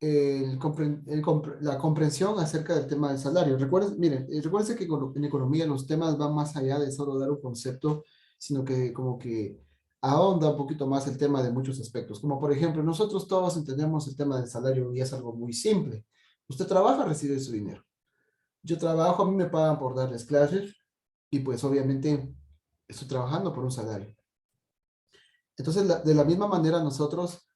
la comprensión acerca del tema del salario. Recuerden, miren, recuerden que en economía los temas van más allá de solo dar un concepto, sino que como que ahonda un poquito más el tema de muchos aspectos. Como por ejemplo, nosotros todos entendemos el tema del salario y es algo muy simple. Usted trabaja, recibe su dinero. Yo trabajo, a mí me pagan por darles clases y pues obviamente estoy trabajando por un salario. Entonces, de la misma manera nosotros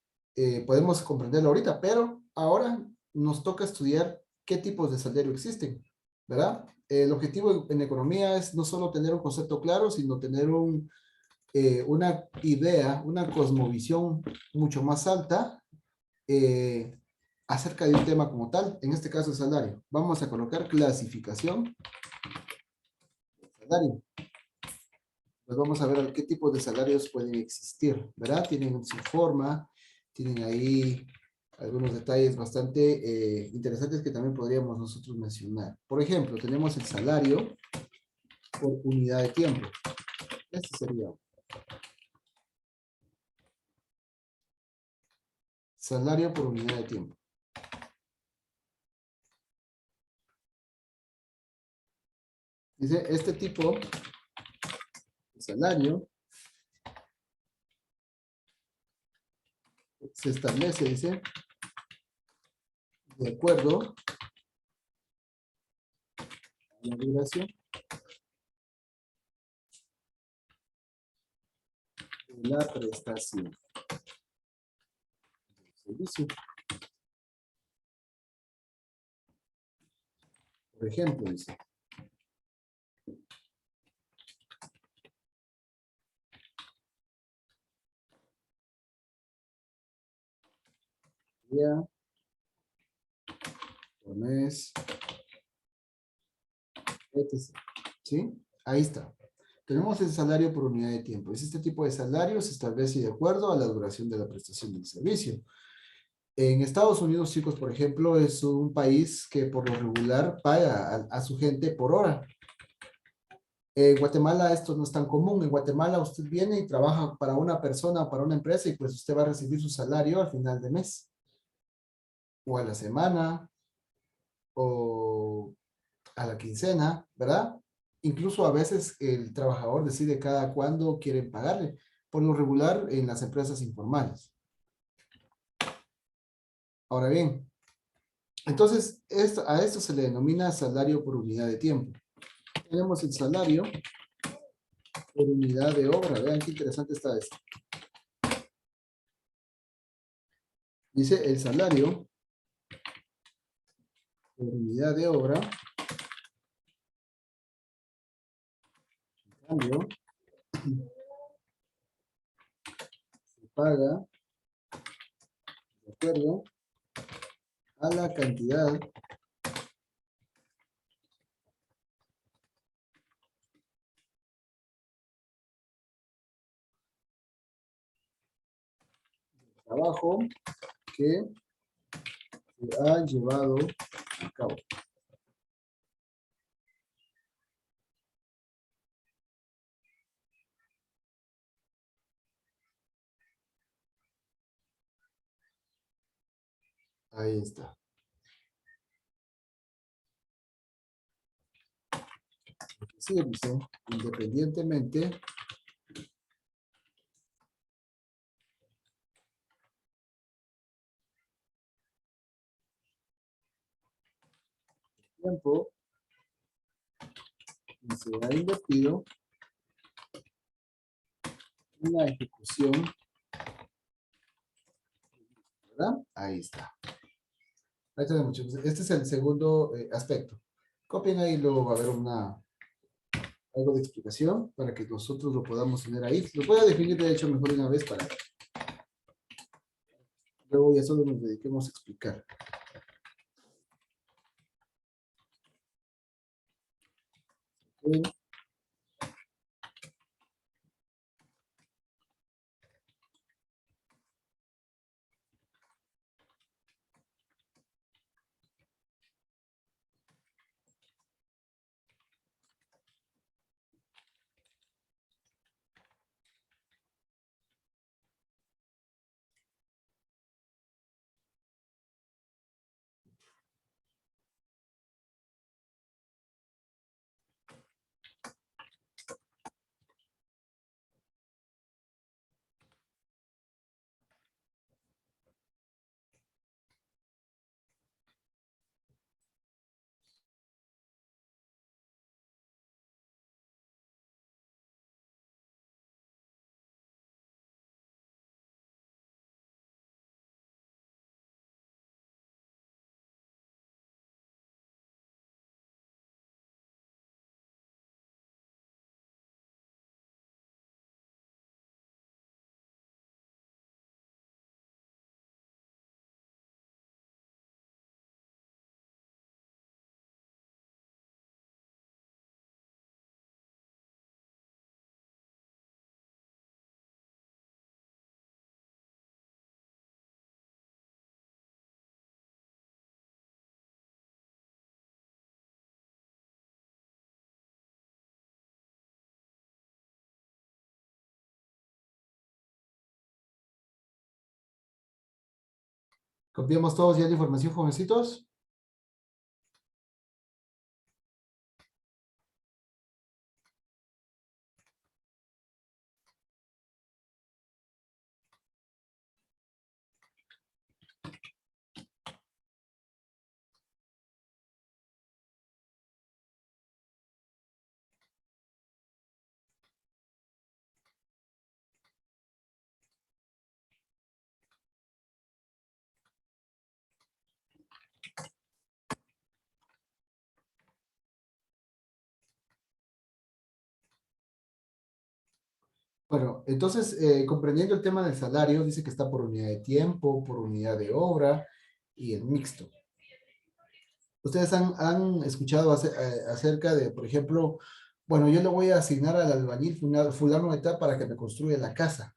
podemos comprenderlo ahorita, pero ahora nos toca estudiar qué tipos de salario existen, ¿verdad? El objetivo en economía es no solo tener un concepto claro, sino tener una idea, una cosmovisión mucho más alta eh, acerca de un tema como tal, en este caso el salario. Vamos a colocar clasificación del salario. Pues vamos a ver qué tipo de salarios pueden existir, ¿verdad? Tienen su forma, tienen ahí algunos detalles bastante interesantes que también podríamos nosotros mencionar. Por ejemplo, tenemos el salario por unidad de tiempo. Este sería salario por unidad de tiempo. Dice, este tipo de salario se establece, dice, de acuerdo a la duración de la prestación del servicio. Por ejemplo, dice, día por mes, etc. ¿Sí? Ahí está. Tenemos el salario por unidad de tiempo. Es este tipo de salario se establece de acuerdo a la duración de la prestación del servicio. En Estados Unidos, chicos, por ejemplo, es un país que por lo regular paga a su gente por hora. En Guatemala esto no es tan común. En Guatemala usted viene y trabaja para una persona, para una empresa, y pues usted va a recibir su salario al final de mes, o a la semana, o a la quincena, ¿verdad? Incluso a veces el trabajador decide cada cuándo quieren pagarle, por lo regular en las empresas informales. Ahora bien, entonces a esto se le denomina salario por unidad de tiempo. Tenemos el salario por unidad de obra. Vean qué interesante está esto. Dice el salario por unidad de obra, en cambio, se paga de acuerdo a la cantidad de trabajo que se ha llevado a cabo. Ahí está. Sí, dice, independientemente del tiempo que se ha invertido en la ejecución, ¿verdad? Ahí está. Ahí tenemos, muchachos. Este es el segundo aspecto. Copien ahí, luego va a haber algo de explicación para que nosotros lo podamos tener ahí. Lo voy a definir, de hecho, mejor una vez para que luego ya solo nos dediquemos a explicar. ¿Ok? ¿Copiamos todos ya la información, jovencitos? Bueno, entonces, comprendiendo el tema del salario, dice que está por unidad de tiempo, por unidad de obra y el mixto. Ustedes han escuchado acerca de, por ejemplo, bueno, yo le voy a asignar al albañil fulano de tal para que me construya la casa.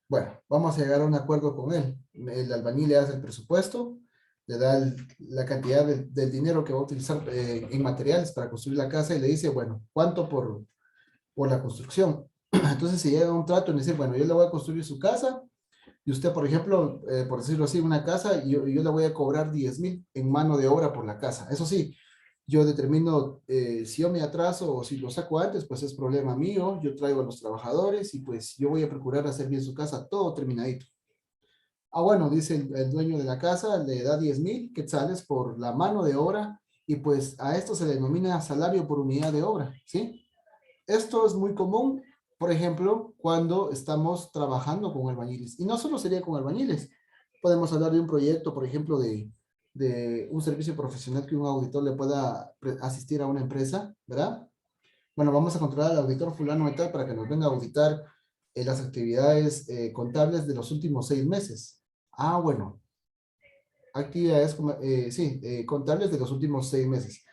Bueno, vamos a llegar a un acuerdo con él. El albañil le hace el presupuesto, le da la cantidad del dinero que va a utilizar en materiales para construir la casa y le dice, bueno, ¿cuánto por la construcción? Entonces se llega a un trato en decir, bueno, yo le voy a construir su casa y usted, por ejemplo, por decirlo así, una casa, y yo le voy a cobrar 10.000 en mano de obra por la casa. Eso sí, yo determino si yo me atraso o si lo saco antes, pues es problema mío. Yo traigo a los trabajadores y pues yo voy a procurar hacer bien su casa, todo terminadito. Ah, bueno, dice el dueño de la casa, le da 10.000 quetzales por la mano de obra y pues a esto se le denomina salario por unidad de obra, ¿sí? Esto es muy común, por ejemplo, cuando estamos trabajando con albañiles. Y no solo sería con albañiles. Podemos hablar de un proyecto, por ejemplo, de un servicio profesional que un auditor le pueda asistir a una empresa, ¿verdad? Bueno, vamos a controlar al auditor fulano de tal para que nos venga a auditar las actividades contables de los últimos 6 meses. Ah, bueno, actividades, sí, contables de los últimos 6 meses.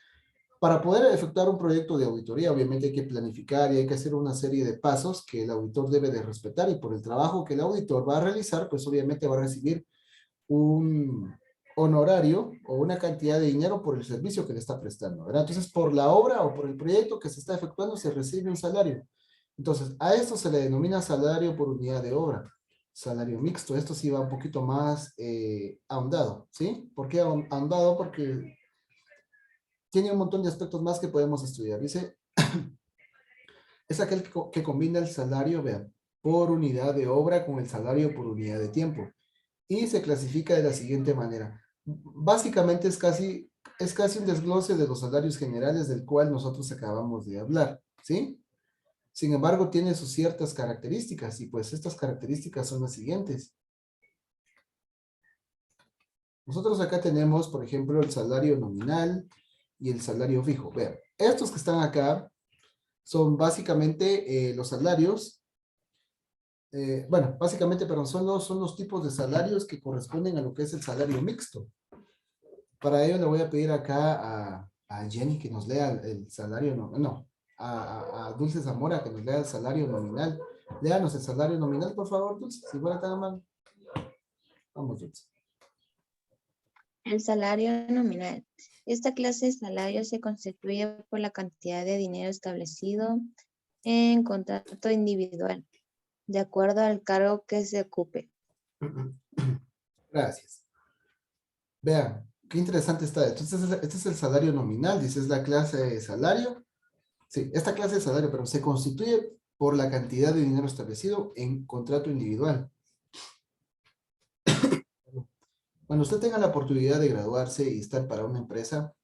Para poder efectuar un proyecto de auditoría, obviamente hay que planificar y hay que hacer una serie de pasos que el auditor debe de respetar y por el trabajo que el auditor va a realizar, pues obviamente va a recibir un honorario o una cantidad de dinero por el servicio que le está prestando, ¿verdad? Entonces, por la obra o por el proyecto que se está efectuando, se recibe un salario. Entonces, a esto se le denomina salario por unidad de obra, salario mixto. Esto sí va un poquito más ahondado, ¿sí? ¿Por qué ahondado? Porque tiene un montón de aspectos más que podemos estudiar. Dice, es aquel que combina el salario, vean, por unidad de obra con el salario por unidad de tiempo. Y se clasifica de la siguiente manera. Básicamente es casi un desglose de los salarios generales del cual nosotros acabamos de hablar, ¿sí? Sin embargo, tiene sus ciertas características y pues estas características son las siguientes. Nosotros acá tenemos, por ejemplo, el salario nominal y el salario fijo. Vean, estos que están acá son básicamente los salarios, bueno, básicamente, pero son los tipos de salarios que corresponden a lo que es el salario mixto. Para ello le voy a pedir acá a Jenny que nos lea el salario, no, a Dulce Zamora que nos lea el salario nominal. Léanos el salario nominal, por favor, Dulce, si fuera tan amable. Vamos, Dulce. El salario nominal. Esta clase de salario se constituye por la cantidad de dinero establecido en contrato individual, de acuerdo al cargo que se ocupe. Gracias. Vean, qué interesante está. Entonces, este es el salario nominal, dice, es la clase de salario. Sí, esta clase de salario, pero se constituye por la cantidad de dinero establecido en contrato individual. Cuando usted tenga la oportunidad de graduarse y estar para una empresa,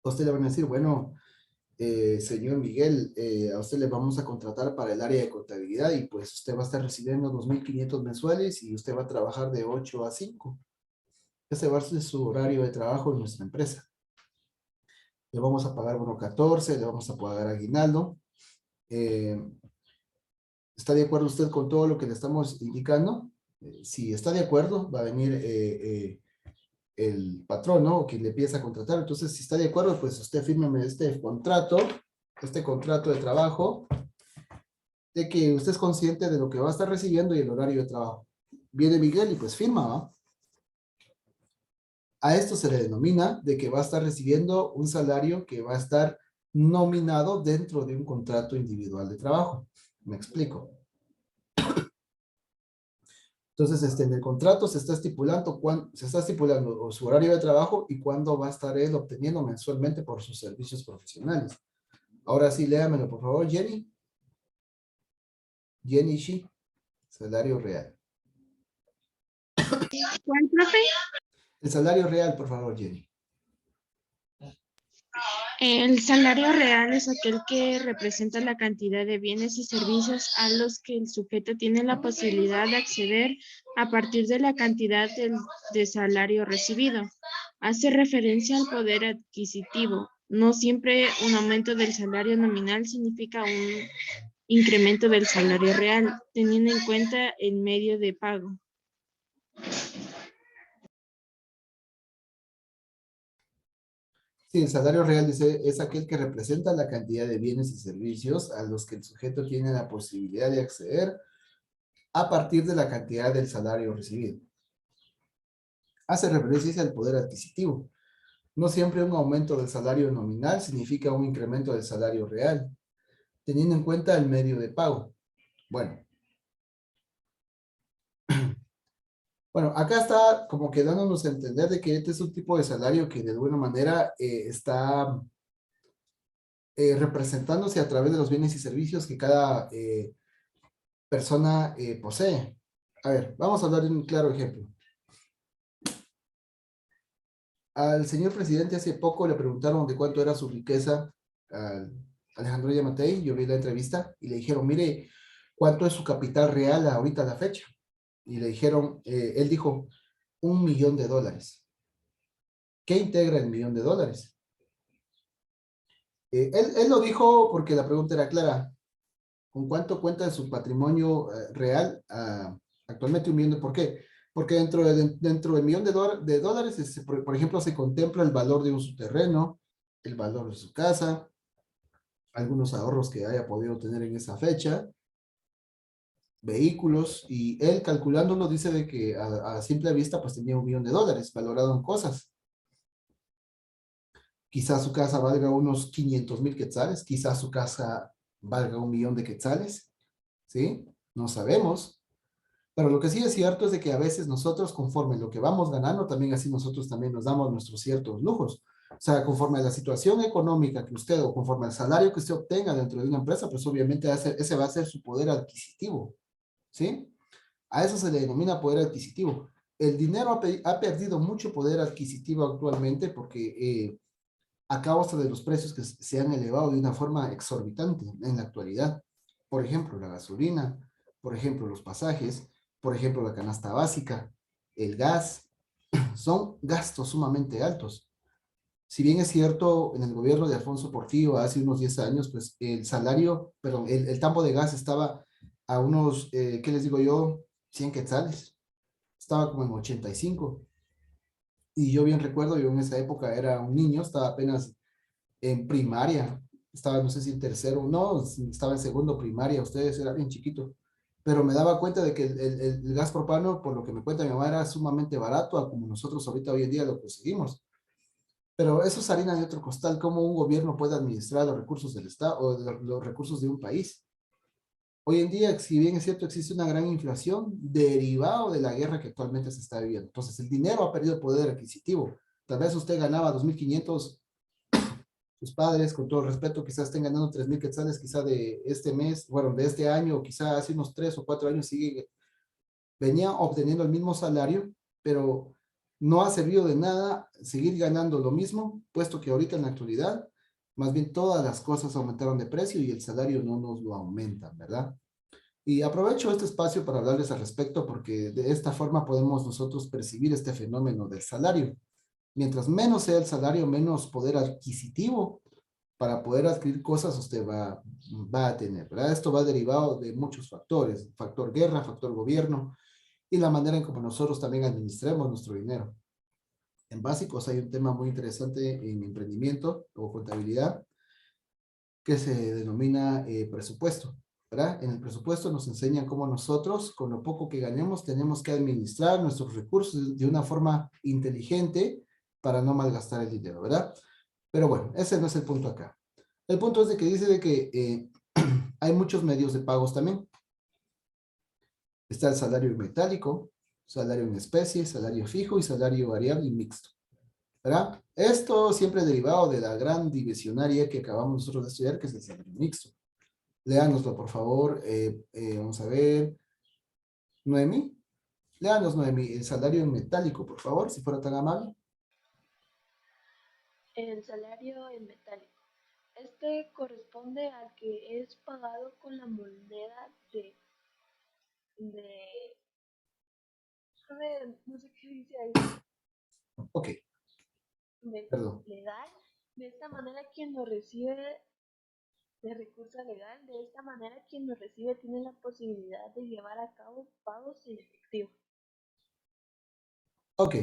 a usted le van a decir, bueno, señor Miguel, a usted le vamos a contratar para el área de contabilidad y pues usted va a estar recibiendo 2.500 mensuales y usted va a trabajar de 8 a 5. Ese va a ser su horario de trabajo en nuestra empresa. Le vamos a pagar bono 14, le vamos a pagar aguinaldo. Eh, ¿Está de acuerdo usted con todo lo que le estamos indicando? Si está de acuerdo, va a venir el patrón, ¿no? O quien le empieza a contratar. Entonces, si está de acuerdo, pues usted fírmeme este contrato de trabajo, de que usted es consciente de lo que va a estar recibiendo y el horario de trabajo. Viene Miguel y pues firma, ¿va? A esto se le denomina de que va a estar recibiendo un salario que va a estar nominado dentro de un contrato individual de trabajo. Me explico. Entonces, en el contrato se está estipulando su horario de trabajo y cuándo va a estar él obteniendo mensualmente por sus servicios profesionales. Ahora sí, léamelo, por favor, Jenny. Jenny Shi, salario real. ¿Cuál, profe? El salario real, por favor, Jenny. El salario real es aquel que representa la cantidad de bienes y servicios a los que el sujeto tiene la posibilidad de acceder a partir de la cantidad de salario recibido. Hace referencia al poder adquisitivo. No siempre un aumento del salario nominal significa un incremento del salario real, teniendo en cuenta el medio de pago. Sí, el salario real dice, es aquel que representa la cantidad de bienes y servicios a los que el sujeto tiene la posibilidad de acceder a partir de la cantidad del salario recibido. Hace referencia al poder adquisitivo. No siempre un aumento del salario nominal significa un incremento del salario real, teniendo en cuenta el medio de pago. Bueno, acá está como que dándonos a entender de que este es un tipo de salario que de alguna manera está representándose a través de los bienes y servicios que cada persona posee. A ver, vamos a hablar de un claro ejemplo. Al señor presidente hace poco le preguntaron de cuánto era su riqueza al Alejandro Yamatei. Yo vi la entrevista y le dijeron, mire, ¿cuánto es su capital real ahorita a la fecha? Y le dijeron, él dijo, $1.000.000. ¿Qué integra el $1.000.000? Él lo dijo porque la pregunta era clara. ¿Con cuánto cuenta de su patrimonio real actualmente $1.000.000? ¿Por qué? Porque dentro del $1.000.000 por ejemplo, se contempla el valor de su terreno, el valor de su casa, algunos ahorros que haya podido tener en esa fecha, vehículos, y él calculándolo dice de que a simple vista pues tenía $1.000.000 valorado en cosas. Quizás su casa valga unos 500,000 quetzales, quizás su casa valga 1.000.000 de quetzales, ¿sí? No sabemos. Pero lo que sí es cierto es de que a veces nosotros, conforme lo que vamos ganando, también así nosotros también nos damos nuestros ciertos lujos. O sea, conforme a la situación económica que usted, o conforme al salario que usted obtenga dentro de una empresa, pues obviamente ese va a ser su poder adquisitivo, ¿sí? A eso se le denomina poder adquisitivo. El dinero ha perdido mucho poder adquisitivo actualmente porque a causa de los precios que se han elevado de una forma exorbitante en la actualidad. Por ejemplo, la gasolina, por ejemplo, los pasajes, por ejemplo, la canasta básica, el gas, son gastos sumamente altos. Si bien es cierto, en el gobierno de Alfonso Portillo hace unos 10 años, pues el salario, perdón, el tambo de gas estaba a unos, ¿qué les digo yo? 100 quetzales. Estaba como en 85. Y yo bien recuerdo, yo en esa época era un niño, estaba apenas en primaria, estaba no sé si en tercero, no, estaba en segundo primaria, ustedes era bien chiquito, pero me daba cuenta de que el gas propano, por lo que me cuenta mi mamá, era sumamente barato, a como nosotros ahorita hoy en día lo conseguimos. Pero eso es harina de otro costal, cómo un gobierno puede administrar los recursos del Estado o los recursos de un país. Hoy en día, si bien es cierto, existe una gran inflación derivado de la guerra que actualmente se está viviendo. Entonces, el dinero ha perdido poder adquisitivo. Tal vez usted ganaba 2.500, sus padres, con todo el respeto, quizás estén ganando 3.000 quetzales, quizá de este mes, bueno, de este año, o quizá hace unos 3 o 4 años venían obteniendo el mismo salario, pero no ha servido de nada seguir ganando lo mismo, puesto que ahorita en la actualidad, más bien todas las cosas aumentaron de precio y el salario no nos lo aumentan, ¿verdad? Y aprovecho este espacio para hablarles al respecto porque de esta forma podemos nosotros percibir este fenómeno del salario. Mientras menos sea el salario, menos poder adquisitivo para poder adquirir cosas usted va a tener, ¿verdad? Esto va derivado de muchos factores, factor guerra, factor gobierno y la manera en como nosotros también administremos nuestro dinero. En básicos hay un tema muy interesante en emprendimiento o contabilidad que se denomina presupuesto, ¿verdad? En el presupuesto nos enseñan cómo nosotros, con lo poco que ganemos, tenemos que administrar nuestros recursos de una forma inteligente para no malgastar el dinero, ¿verdad? Pero bueno, ese no es el punto acá. El punto es de que dice de que hay muchos medios de pagos también. Está el salario en metálico, salario en especie, salario fijo y salario variable y mixto, ¿verdad? Esto siempre derivado de la gran divisionaria que acabamos nosotros de estudiar, que es el salario mixto. Léanoslo, por favor. Vamos a ver. Noemí. Léanos, Noemí, el salario en metálico, por favor, si fuera tan amable. El salario en metálico. Este corresponde al que es pagado con la moneda de, a ver, no sé qué dice ahí, Ok, perdón. legal. De esta manera quien lo recibe de recurso legal, de esta manera quien lo recibe tiene la posibilidad de llevar a cabo pagos en efectivo. Ok,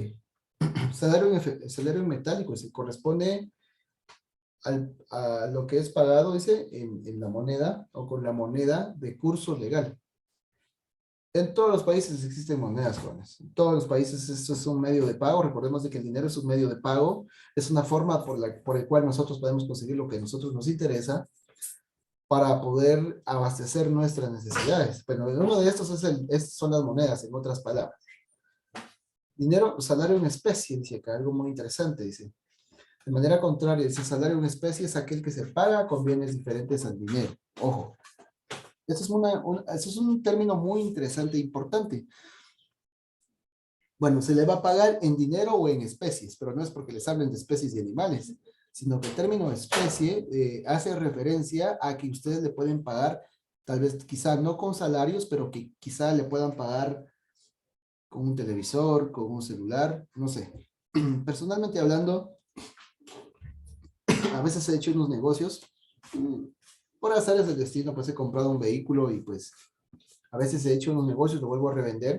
salario en metálico, se corresponde a lo que es pagado, dice, en la moneda o con la moneda de curso legal. En todos los países existen monedas, jóvenes. En todos los países esto es un medio de pago. Recordemos de que el dinero es un medio de pago. Es una forma por el cual nosotros podemos conseguir lo que a nosotros nos interesa para poder abastecer nuestras necesidades. Pero uno de estos son las monedas, en otras palabras. Dinero, salario en especie, dice acá, algo muy interesante, dice. De manera contraria, ese salario en especie es aquel que se paga con bienes diferentes al dinero. Ojo. Esto es un término muy interesante e importante. Bueno, se le va a pagar en dinero o en especies, pero no es porque les hablen de especies y animales, sino que el término especie hace referencia a que ustedes le pueden pagar, tal vez quizá no con salarios, pero que quizá le puedan pagar con un televisor, con un celular, no sé. Personalmente hablando, a veces he hecho unos negocios, por azares del destino, pues he comprado un vehículo y pues a veces he hecho unos negocios, lo vuelvo a revender.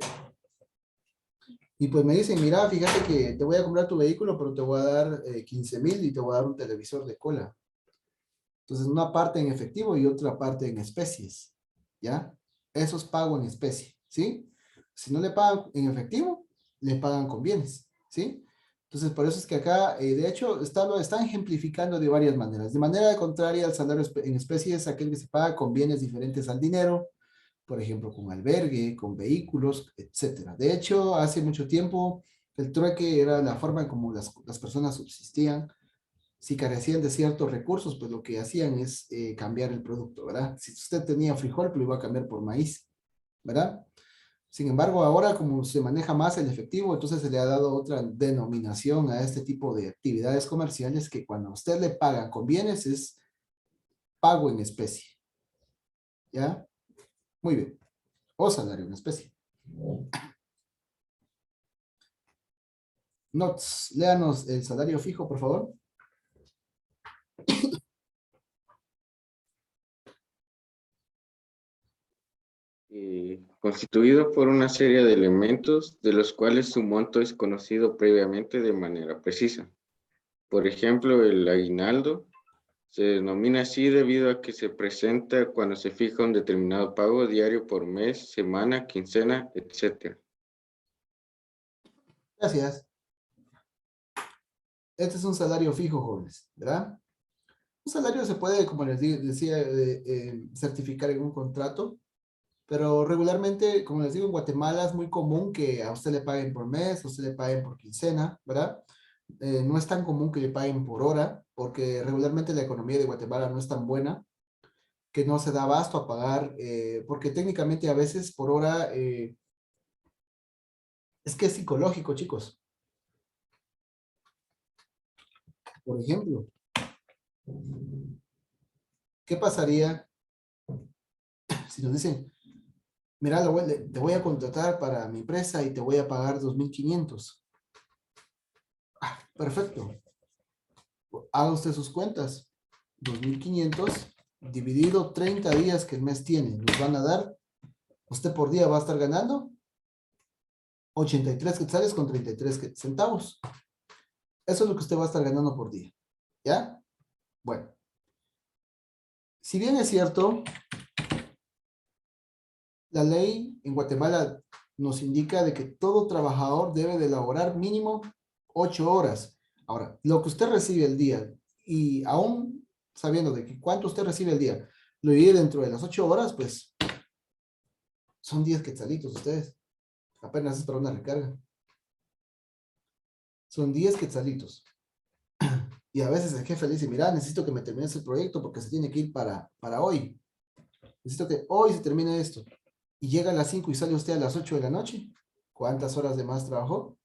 Y pues me dicen, mira, fíjate que te voy a comprar tu vehículo, pero te voy a dar 15,000 y te voy a dar un televisor de cola. Entonces, una parte en efectivo y otra parte en especies, ¿ya? Eso es pago en especie, ¿sí? Si no le pagan en efectivo, le pagan con bienes, ¿sí? Entonces, por eso es que acá, de hecho, lo están ejemplificando de varias maneras. De manera contraria, el salario en especie es aquel que se paga con bienes diferentes al dinero, por ejemplo, con albergue, con vehículos, etcétera. De hecho, hace mucho tiempo, el trueque era la forma en cómo las personas subsistían. Si carecían de ciertos recursos, pues lo que hacían es cambiar el producto, ¿verdad? Si usted tenía frijol, pues lo iba a cambiar por maíz, ¿verdad? Sin embargo, ahora como se maneja más el efectivo, entonces se le ha dado otra denominación a este tipo de actividades comerciales que cuando a usted le paga con bienes es pago en especie, ¿ya? Muy bien. O salario en especie. Notes, léanos el salario fijo, por favor. Constituido por una serie de elementos de los cuales su monto es conocido previamente de manera precisa. Por ejemplo, el aguinaldo se denomina así debido a que se presenta cuando se fija un determinado pago diario por mes, semana, quincena, etc. Gracias. Este es un salario fijo, jóvenes, ¿verdad? Un salario se puede, como les decía, certificar en un contrato, pero regularmente, como les digo, en Guatemala es muy común que a usted le paguen por mes, a usted le paguen por quincena, ¿verdad? No es tan común que le paguen por hora, porque regularmente la economía de Guatemala no es tan buena, que no se da abasto a pagar, porque técnicamente a veces por hora, es que es psicológico, chicos. Por ejemplo, ¿qué pasaría si nos dicen, mira, te voy a contratar para mi empresa y te voy a pagar 2,500? Perfecto. Haga usted sus cuentas. 2,500 dividido 30 días que el mes tiene. Nos van a dar, usted por día va a estar ganando 83 quetzales con 33 centavos. Eso es lo que usted va a estar ganando por día. ¿Ya? Bueno. Si bien es cierto, la ley en Guatemala nos indica de que todo trabajador debe de laborar mínimo 8 horas. Ahora, lo que usted recibe el día, y aún sabiendo de que cuánto usted recibe el día, lo divide dentro de las 8 horas, pues Son 10 quetzalitos ustedes. Apenas es para una recarga. Son 10 quetzalitos. Y a veces el jefe le dice, mira, necesito que me termines el proyecto porque se tiene que ir para hoy. Necesito que hoy se termine esto. Y llega a las 5 y sale usted a las 8 de la noche. ¿Cuántas horas de más trabajó?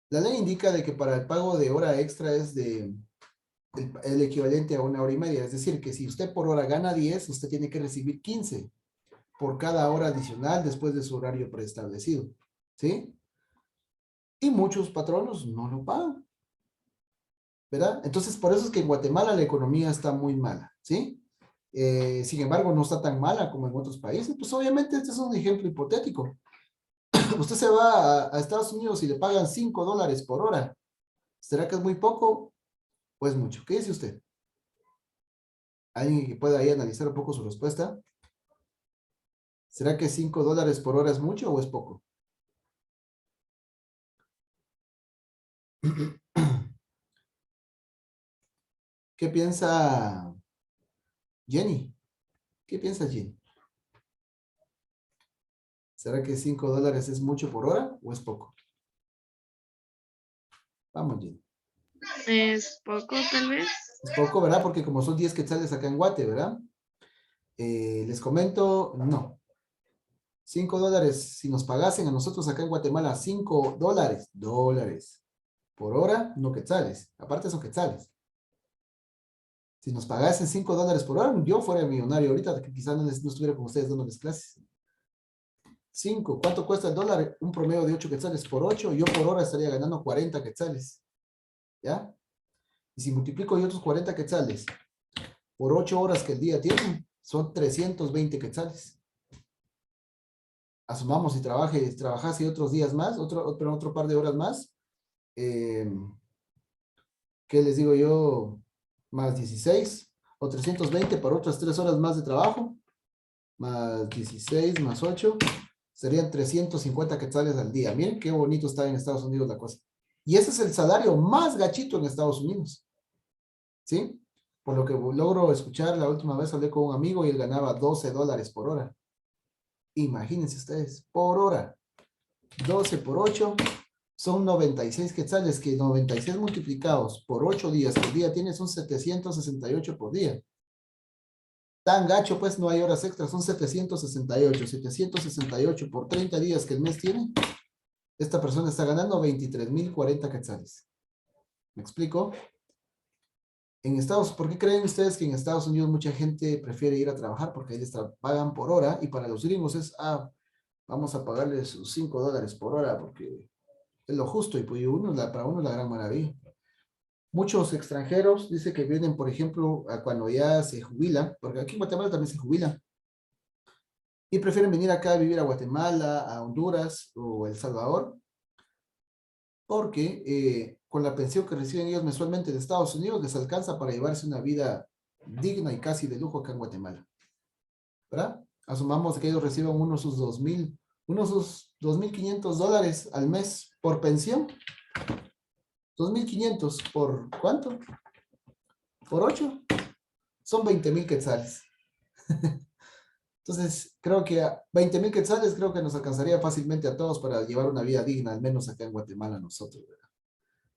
La ley indica de que para el pago de hora extra es el equivalente a 1 hora y media. Es decir, que si usted por hora gana 10, usted tiene que recibir 15 por cada hora adicional después de su horario preestablecido. ¿Sí? Y muchos patronos no lo pagan. ¿Verdad? Entonces, por eso es que en Guatemala la economía está muy mala. ¿Sí? Sin embargo, no está tan mala como en otros países. Pues obviamente este es un ejemplo hipotético. Usted se va a Estados Unidos y le pagan $5 por hora. ¿Será que es muy poco o es mucho? ¿Qué dice usted? ¿Alguien que pueda ahí analizar un poco su respuesta? ¿Será que $5 por hora es mucho o es poco? ¿Qué piensa Jenny? ¿Qué piensa Jenny? ¿Será que $5 es mucho por hora o es poco? Vamos, Jenny. Es poco, tal vez. Es poco, ¿verdad? Porque como son 10 quetzales acá en Guate, ¿verdad? Les comento, no. $5, si nos pagasen a nosotros acá en Guatemala $5 por hora, no quetzales. Aparte son quetzales. Si nos pagasen $5 por hora, yo fuera millonario ahorita, que quizás no estuviera con ustedes dándoles clases. 5, ¿cuánto cuesta el dólar? Un promedio de 8 quetzales por 8, yo por hora estaría ganando 40 quetzales. ¿Ya? Y si multiplico yo otros 40 quetzales por 8 horas que el día tiene, son 320 quetzales. Asumamos si trabajase otros días más, otro par de horas más, ¿qué les digo yo? Más 16 o 320 para otras 3 horas más de trabajo, más 16 más 8, serían 350 quetzales al día. Miren qué bonito está en Estados Unidos la cosa. Y ese es el salario más gachito en Estados Unidos. ¿Sí? Por lo que logro escuchar, la última vez hablé con un amigo y él ganaba $12 por hora. Imagínense ustedes, por hora. 12 por 8 son 96 quetzales, que 96 multiplicados por 8 días que el día tiene son 768 por día. Tan gacho, pues no hay horas extras, son 768 por 30 días que el mes tiene. Esta persona está ganando 23,040 quetzales. ¿Me explico? ¿Por qué creen ustedes que en Estados Unidos mucha gente prefiere ir a trabajar? Porque ahí les pagan por hora y para los gringos es, vamos a pagarles sus $5 por hora porque es lo justo y pues para uno es la gran maravilla. Muchos extranjeros dicen que vienen, por ejemplo, cuando ya se jubilan, porque aquí en Guatemala también se jubilan, y prefieren venir acá a vivir a Guatemala, a Honduras o El Salvador, porque con la pensión que reciben ellos mensualmente de Estados Unidos les alcanza para llevarse una vida digna y casi de lujo acá en Guatemala. ¿Verdad? Asumamos que ellos reciban unos sus $2,500 al mes por pensión. 2,500 por ¿cuánto? Por 8. Son 20,000 quetzales. Entonces, creo que 20,000 quetzales creo que nos alcanzaría fácilmente a todos para llevar una vida digna, al menos acá en Guatemala nosotros, ¿verdad?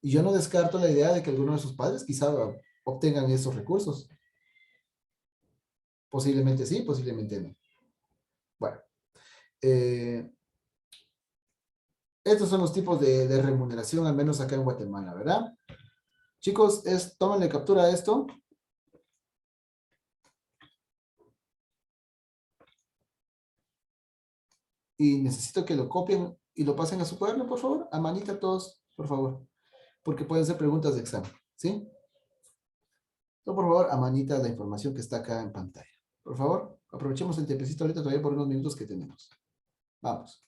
Y yo no descarto la idea de que alguno de sus padres quizá obtengan esos recursos. Posiblemente sí, posiblemente no. Bueno, estos son los tipos de remuneración, al menos acá en Guatemala, ¿verdad? Chicos, tómenle captura a esto. Y necesito que lo copien y lo pasen a su cuaderno, por favor. A manita todos, por favor. Porque pueden ser preguntas de examen, ¿sí? Entonces, por favor, a manita la información que está acá en pantalla. Por favor, aprovechemos el tiempecito ahorita todavía por unos minutos que tenemos. Vamos.